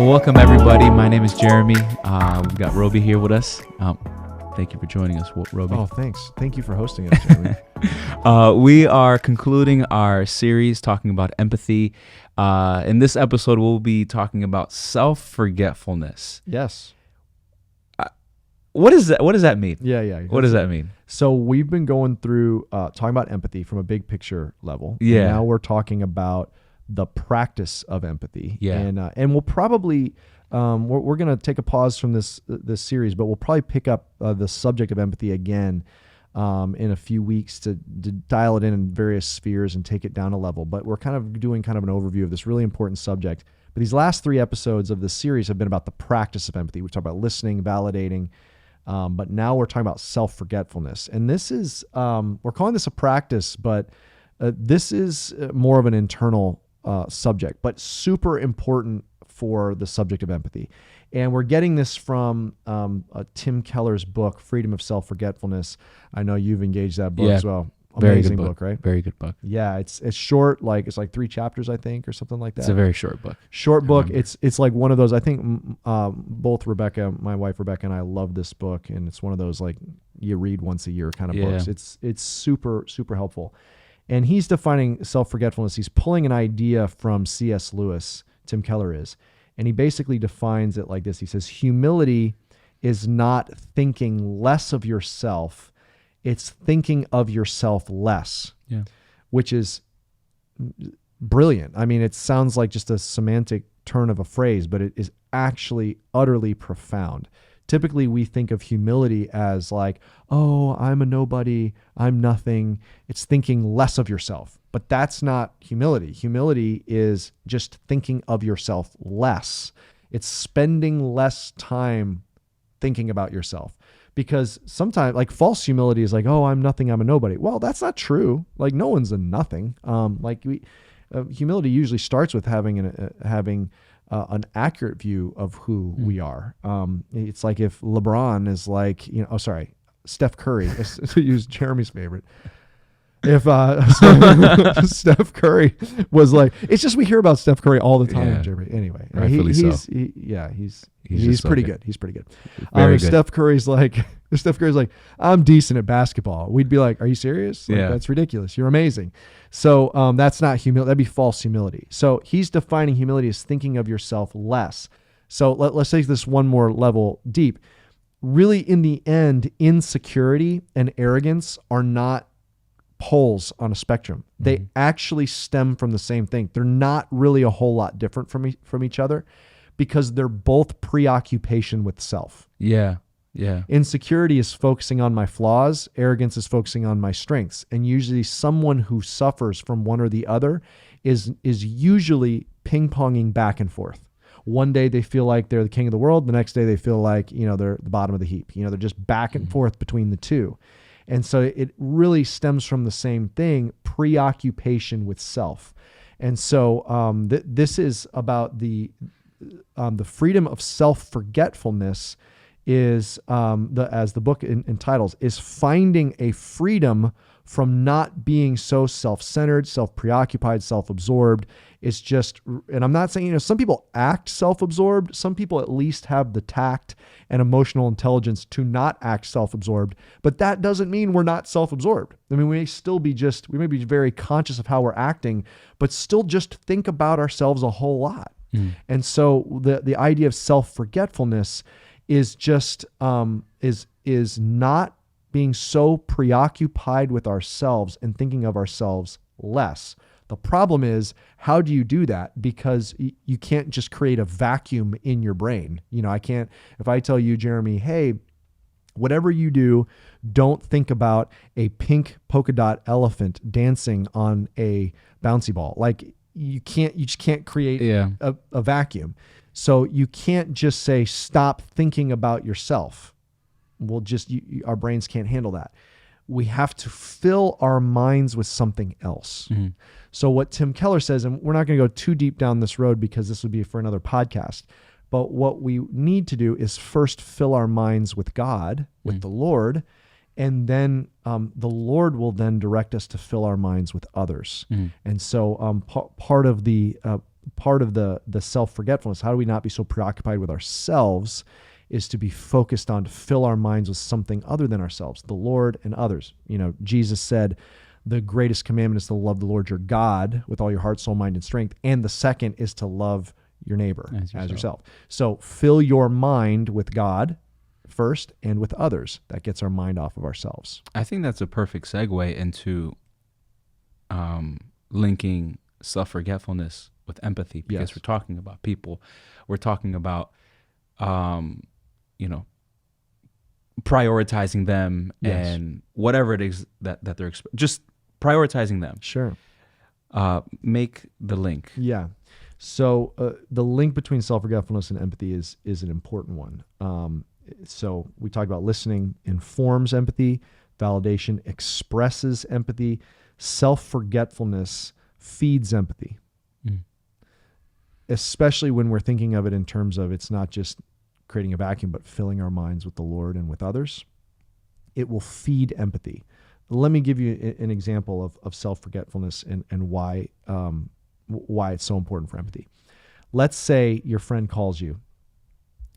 Well, welcome everybody. My name is Jeremy. We've got Robey here with us. Thank you for joining us, Robey. Oh, thanks. Thank you for hosting us, Jeremy. We are concluding our series talking about empathy. In this episode, we'll be talking about self-forgetfulness. Yes. What does that mean? Yeah. What does that mean? So we've been going through talking about empathy from a big picture level. Yeah. And now we're talking about the practice of empathy. Yeah. And we'll probably we're going to take a pause from this series, but we'll probably pick up the subject of empathy again in a few weeks to dial it in various spheres and take it down a level. But we're kind of doing kind of an overview of this really important subject. But these last 3 episodes of this series have been about the practice of empathy. We talked about listening, validating, but now we're talking about self-forgetfulness. And this is, we're calling this a practice, but this is more of an internal subject, but super important for the subject of empathy. And we're getting this from Tim Keller's book, Freedom of Self-Forgetfulness. I know you've engaged that book as well. Amazing book, right? Very good book. Yeah, it's short, it's like 3 chapters, I think, or something like that. It's a very short book. Short book. It's like one of those, I think both Rebecca, my wife Rebecca, and I love this book, and it's one of those like you read once a year kind of books. It's super, super helpful. And he's defining self-forgetfulness. He's pulling an idea from C.S. Lewis, Tim Keller is, and he basically defines it like this. He says, humility is not thinking less of yourself, it's thinking of yourself less, which is brilliant. I mean, it sounds like just a semantic turn of a phrase, but it is actually utterly profound. Typically, we think of humility as like, oh, I'm a nobody, I'm nothing. It's thinking less of yourself. But that's not humility. Humility is just thinking of yourself less. It's spending less time thinking about yourself. Because sometimes, like, false humility is like, oh, I'm nothing, I'm a nobody. Well, that's not true. Like, no one's a nothing. Humility usually starts with having an accurate view of who we are. It's like if LeBron is like, Steph Curry, to use Jeremy's favorite. If Steph Curry was like, it's just we hear about Steph Curry all the time, Jeremy. Anyway, he's pretty good. He's pretty good. If Steph Curry's like, I'm decent at basketball, we'd be like, are you serious? Like, that's ridiculous. You're amazing. So that's not humility. That'd be false humility. So he's defining humility as thinking of yourself less. So let's take this one more level deep. Really, in the end, insecurity and arrogance are not poles on a spectrum. They actually stem from the same thing. They're not really a whole lot different from each other because they're both preoccupation with self. Yeah. Insecurity is focusing on my flaws. Arrogance is focusing on my strengths. And usually someone who suffers from one or the other is usually ping-ponging back and forth. One day they feel like they're the king of the world. The next day they feel like, they're the bottom of the heap. They're just back and forth between the two. And so it really stems from the same thing, preoccupation with self. And so this is about the freedom of self-forgetfulness is, as the book entitles, is finding a freedom from not being so self-centered, self-preoccupied, self-absorbed. It's just, and I'm not saying, some people act self-absorbed. Some people at least have the tact and emotional intelligence to not act self-absorbed, but that doesn't mean we're not self-absorbed. I mean, we may be very conscious of how we're acting, but still just think about ourselves a whole lot. And so the idea of self-forgetfulness is just, is not being so preoccupied with ourselves and thinking of ourselves less. The problem is, how do you do that? Because you can't just create a vacuum in your brain. I can't, if I tell you, Jeremy, hey, whatever you do, don't think about a pink polka dot elephant dancing on a bouncy ball. Like you just can't create a vacuum. So you can't just say, stop thinking about yourself. Our brains can't handle that. We have to fill our minds with something else. So what Tim Keller says, and we're not going to go too deep down this road because this would be for another podcast, but what we need to do is first fill our minds with God, with the Lord, and then the Lord will then direct us to fill our minds with others. And so part of the part of the self-forgetfulness, how do we not be so preoccupied with ourselves, is to be focused on to fill our minds with something other than ourselves, the Lord and others. Jesus said, the greatest commandment is to love the Lord your God with all your heart, soul, mind, and strength. And the second is to love your neighbor as yourself. So fill your mind with God first and with others. That gets our mind off of ourselves. I think that's a perfect segue into linking self-forgetfulness with empathy, because we're talking about people. We're talking about, prioritizing them and whatever it is that they're just prioritizing them. Sure. Make the link. Yeah. So the link between self-forgetfulness and empathy is an important one. So we talked about listening informs empathy, validation expresses empathy, self-forgetfulness feeds empathy. Especially when we're thinking of it in terms of it's not just creating a vacuum, but filling our minds with the Lord and with others. It will feed empathy. Let me give you an example of self-forgetfulness and why it's so important for empathy. Let's say your friend calls you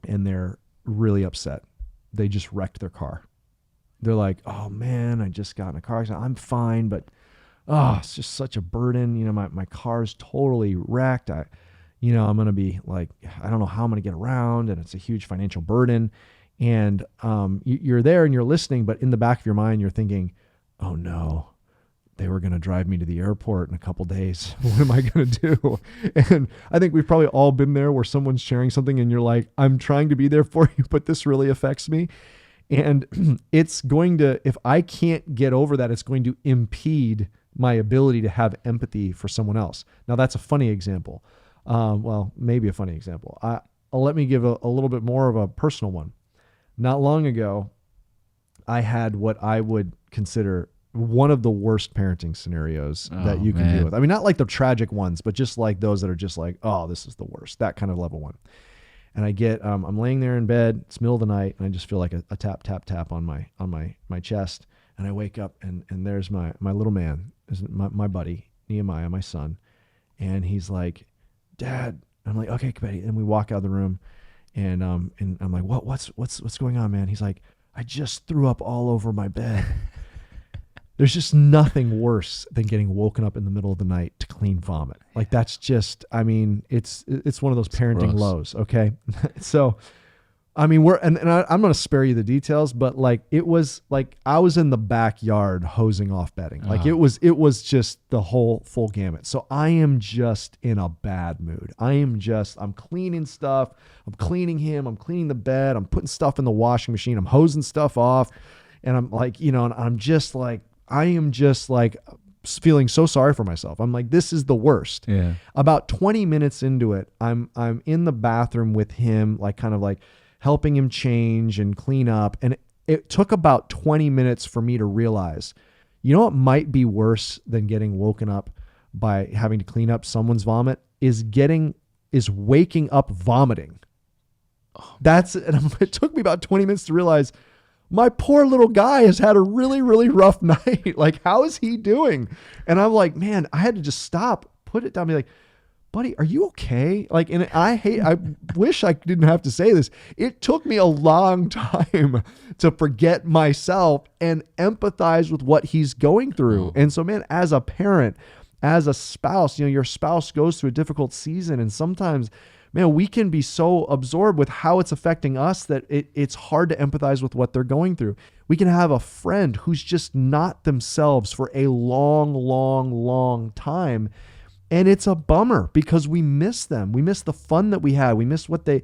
and they're really upset. They just wrecked their car. They're like, oh man, I just got in a car accident. I'm fine, but it's just such a burden. My car's totally wrecked. I'm going to be like, I don't know how I'm going to get around, and it's a huge financial burden. And you're there and you're listening, but in the back of your mind, you're thinking, oh no, they were going to drive me to the airport in a couple days. What am I going to do? And I think we've probably all been there where someone's sharing something and you're like, I'm trying to be there for you, but this really affects me. And it's going to, if I can't get over that, it's going to impede my ability to have empathy for someone else. Now that's a funny example. Maybe a funny example. Let me give a little bit more of a personal one. Not long ago, I had what I would consider one of the worst parenting scenarios that you can deal with. I mean, not like the tragic ones, but just like those that are just like, oh, this is the worst, that kind of level one. And I get, I'm laying there in bed, it's middle of the night, and I just feel like a tap, tap, tap on my chest. And I wake up and there's my little man, my buddy, Nehemiah, my son. And he's like, Dad. I'm like, okay, buddy. And we walk out of the room and I'm like, what's going on, man? He's like, I just threw up all over my bed. There's just nothing worse than getting woken up in the middle of the night to clean vomit. Like that's just, I mean, it's one of those parenting lows. Okay. So, I mean, I'm going to spare you the details, but like, it was like, I was in the backyard hosing off bedding. Like it was just the whole full gamut. So I am just in a bad mood. I'm cleaning stuff. I'm cleaning him. I'm cleaning the bed. I'm putting stuff in the washing machine. I'm hosing stuff off. And I'm like, and I'm just like, I am just like feeling so sorry for myself. I'm like, this is the worst. Yeah. About 20 minutes into it, I'm in the bathroom with him, like kind of like helping him change and clean up. And it took about 20 minutes for me to realize, what might be worse than getting woken up by having to clean up someone's vomit is waking up vomiting. It took me about 20 minutes to realize my poor little guy has had a really, really rough night. Like, how is he doing? And I'm like, man, I had to just stop, put it down, and be like, buddy, are you okay? Like, and I wish I didn't have to say this. It took me a long time to forget myself and empathize with what he's going through. And so, man, as a parent, as a spouse, your spouse goes through a difficult season, and sometimes, man, we can be so absorbed with how it's affecting us that it's hard to empathize with what they're going through. We can have a friend who's just not themselves for a long, long, long time. And it's a bummer because we miss them. We miss the fun that we had. We miss what they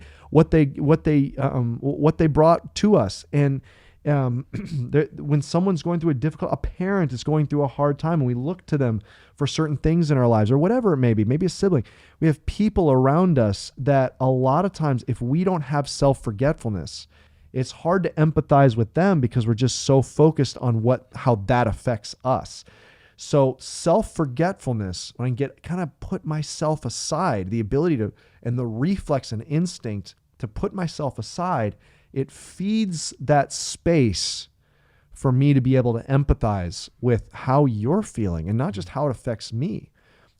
brought to us. And when someone's going through a parent is going through a hard time, and we look to them for certain things in our lives, or whatever it may be, maybe a sibling, we have people around us that a lot of times, if we don't have self-forgetfulness, it's hard to empathize with them because we're just so focused on how that affects us. So self-forgetfulness, when I kind of put myself aside, the ability to, and the reflex and instinct to put myself aside, it feeds that space for me to be able to empathize with how you're feeling, and not just how it affects me.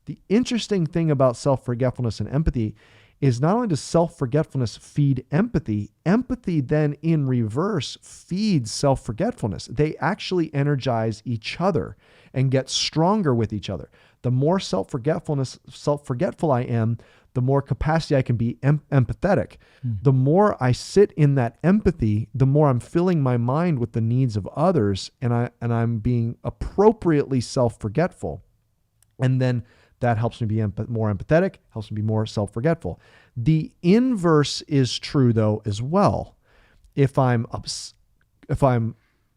The interesting thing about self-forgetfulness and empathy is not only does self-forgetfulness feed empathy, empathy then in reverse feeds self-forgetfulness. They actually energize each other and get stronger with each other. The more self-forgetful I am, the more capacity I can be empathetic. The more I sit in that empathy, the more I'm filling my mind with the needs of others, and I'm being appropriately self-forgetful. And then that helps me be more empathetic, helps me be more self-forgetful. The inverse is true though as well. If I'm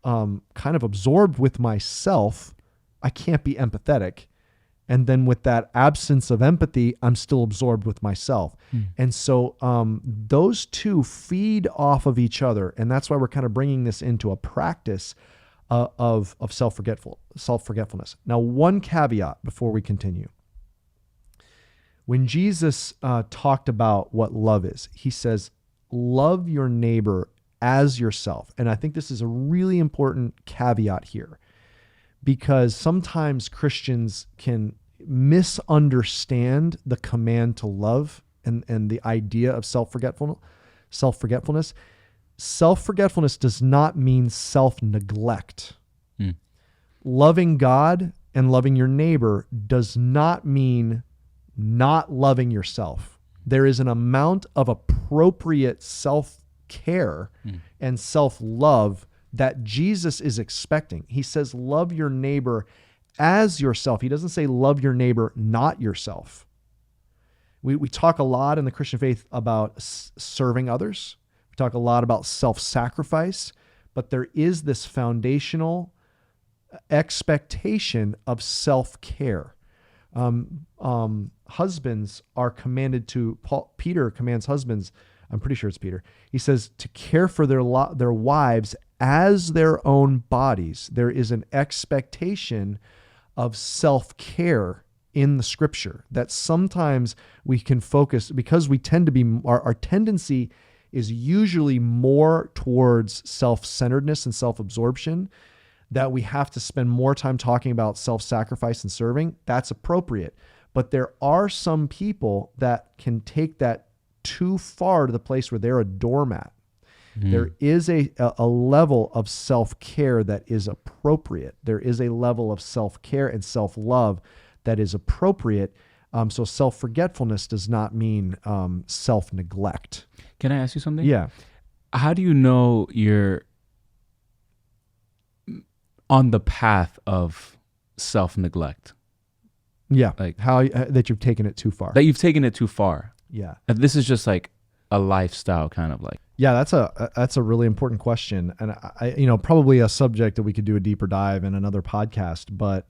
kind of absorbed with myself, I can't be empathetic. And then with that absence of empathy, I'm still absorbed with myself. And so those two feed off of each other. And that's why we're kind of bringing this into a practice of self-forgetfulness. Now, one caveat before we continue. When Jesus talked about what love is, he says, love your neighbor as yourself. And I think this is a really important caveat here, because sometimes Christians can misunderstand the command to love and the idea of self-forgetfulness. Self-forgetfulness does not mean self-neglect. Loving God and loving your neighbor does not mean not loving yourself. There is an amount of appropriate self-care and self-love that Jesus is expecting. He says, love your neighbor as yourself. He doesn't say love your neighbor, not yourself. We talk a lot in the Christian faith about serving others. We talk a lot about self-sacrifice, but there is this foundational expectation of self-care. Husbands are commanded to, Peter commands husbands, I'm pretty sure it's Peter. He says to care for their wives as their own bodies. There is an expectation of self-care in the scripture that sometimes we can focus, because we tend to be, our tendency is usually more towards self-centeredness and self-absorption, that we have to spend more time talking about self-sacrifice and serving. That's appropriate. But there are some people that can take that too far to the place where they're a doormat. There is a level of self-care that is appropriate. There is a level of self-care and self-love that is appropriate. So self-forgetfulness does not mean self-neglect. Can I ask you something? Yeah. How do you know you're on the path of self-neglect? Yeah. Like how that you've taken it too far. That you've taken it too far. Yeah. And this is just like a lifestyle kind of like. Yeah, that's a really important question, and I probably a subject that we could do a deeper dive in another podcast. But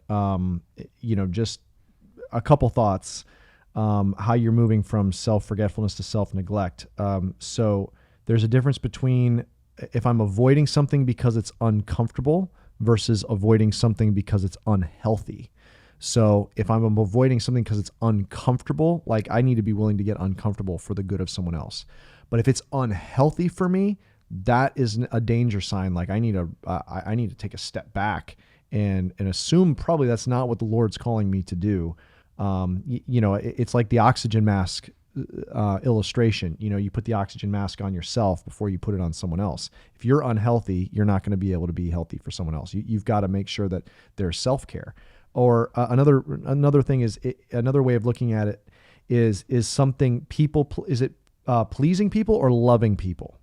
just a couple thoughts, how you're moving from self-forgetfulness to self-neglect. So there's a difference between if I'm avoiding something because it's uncomfortable versus avoiding something because it's unhealthy. So if I'm avoiding something because it's uncomfortable, like I need to be willing to get uncomfortable for the good of someone else. But if it's unhealthy for me, that is a danger sign. Like I need to take a step back and assume probably that's not what the Lord's calling me to do. It's like the oxygen mask illustration. You put the oxygen mask on yourself before you put it on someone else. If you're unhealthy, you're not going to be able to be healthy for someone else. You've got to make sure that there's self-care. Or another thing is another way of looking at it is something is it pleasing people or loving people?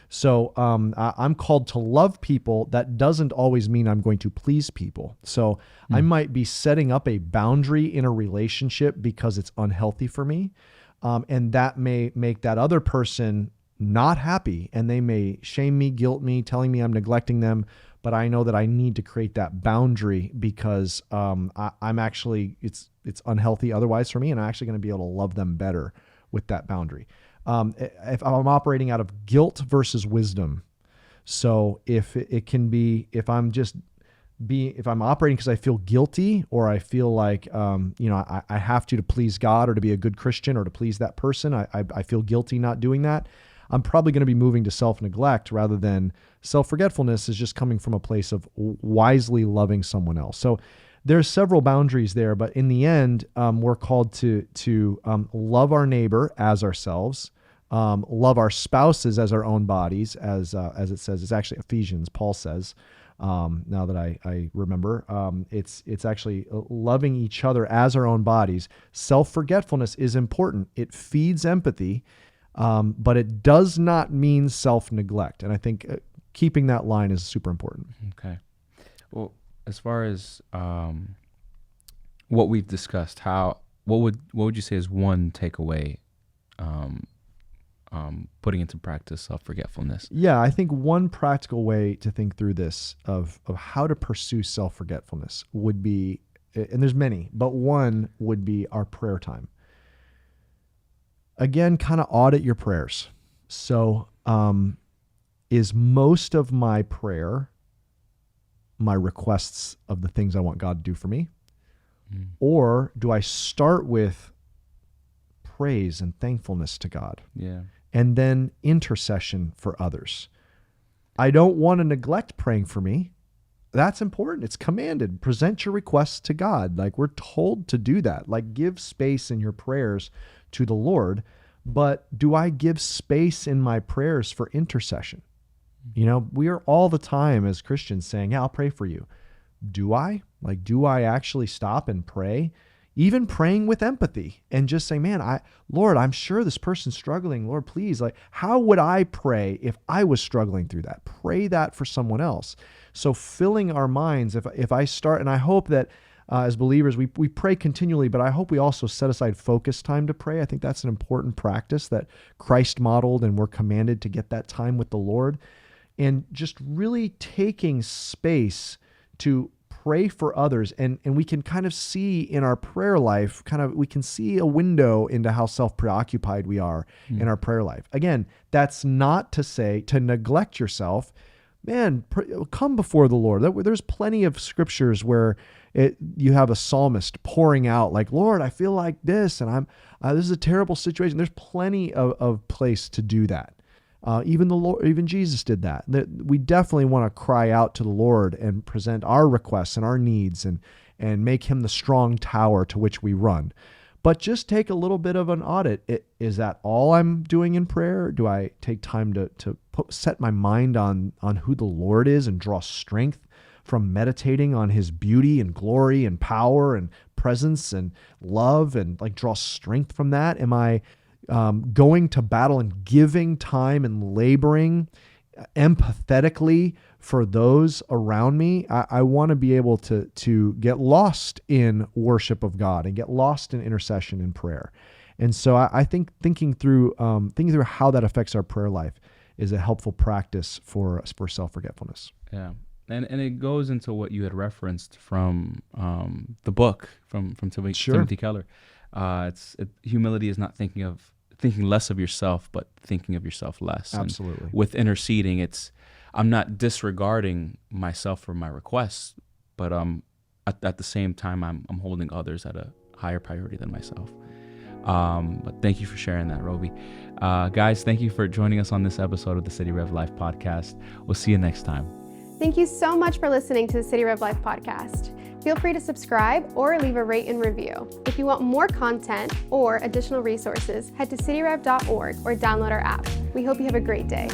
So I'm called to love people. That doesn't always mean I'm going to please people. So I might be setting up a boundary in a relationship because it's unhealthy for me. And that may make that other person not happy, and they may shame me, guilt me, telling me I'm neglecting them. But I know that I need to create that boundary because I'm actually, it's unhealthy otherwise for me, and I'm actually going to be able to love them better with that boundary. If I'm operating out of guilt versus wisdom. So if I'm operating because I feel guilty, or I feel like, I have to please God or to be a good Christian or to please that person, I feel guilty not doing that. I'm probably going to be moving to self-neglect rather than self-forgetfulness is just coming from a place of wisely loving someone else. So there's several boundaries there, but in the end, we're called to love our neighbor as ourselves, love our spouses as our own bodies, as it says. It's actually Ephesians. Paul says, now that I remember, it's actually loving each other as our own bodies. Self-forgetfulness is important. It feeds empathy, but it does not mean self-neglect. And I think keeping that line is super important. Okay. Well, as far as what we've discussed, what would you say is one takeaway putting into practice self-forgetfulness? Yeah, I think one practical way to think through this of how to pursue self-forgetfulness would be, and there's many, but one would be our prayer time. Again, kind of audit your prayers. So is most of my prayer my requests of the things I want God to do for me? Or do I start with praise and thankfulness to God? Yeah. And then intercession for others. I don't want to neglect praying for me. That's important. It's commanded. Present your requests to God. Like, we're told to do that. Like, give space in your prayers to the Lord. But do I give space in my prayers for intercession? You know, we are all the time as Christians saying, yeah, I'll pray for you. Do I? Like, do I actually stop and pray? Even praying with empathy and just saying, man, Lord, I'm sure this person's struggling. Lord, please, like, how would I pray if I was struggling through that? Pray that for someone else. So filling our minds, if I start, and I hope that as believers, we pray continually, but I hope we also set aside focus time to pray. I think that's an important practice that Christ modeled, and we're commanded to get that time with the Lord. And just really taking space to pray for others. And we can kind of see in our prayer life, we can see a window into how self-preoccupied we are in our prayer life. Again, that's not to say to neglect yourself. Man, come before the Lord. There's plenty of scriptures where you have a psalmist pouring out like, Lord, I feel like this, and this is a terrible situation. There's plenty of place to do that. Even the Lord, even Jesus did that. We definitely want to cry out to the Lord and present our requests and our needs and make him the strong tower to which we run. But just take a little bit of an audit. Is that all I'm doing in prayer? Do I take time to set my mind on who the Lord is and draw strength from meditating on his beauty and glory and power and presence and love, and like draw strength from that? Am I going to battle and giving time and laboring empathetically for those around me? I want to be able to get lost in worship of God and get lost in intercession and prayer. And so I think thinking through how that affects our prayer life is a helpful practice for self-forgetfulness. Yeah. And it goes into what you had referenced from the book from Timothy Keller. Humility is not thinking less of yourself, but thinking of yourself less. Absolutely. And with interceding, I'm not disregarding myself for my requests, but at the same time, I'm holding others at a higher priority than myself. But thank you for sharing that, Robey. Guys, thank you for joining us on this episode of the City Rev Life podcast. We'll see you next time. Thank you so much for listening to the City Rev Life podcast. Feel free to subscribe or leave a rate and review. If you want more content or additional resources, head to cityrev.org or download our app. We hope you have a great day.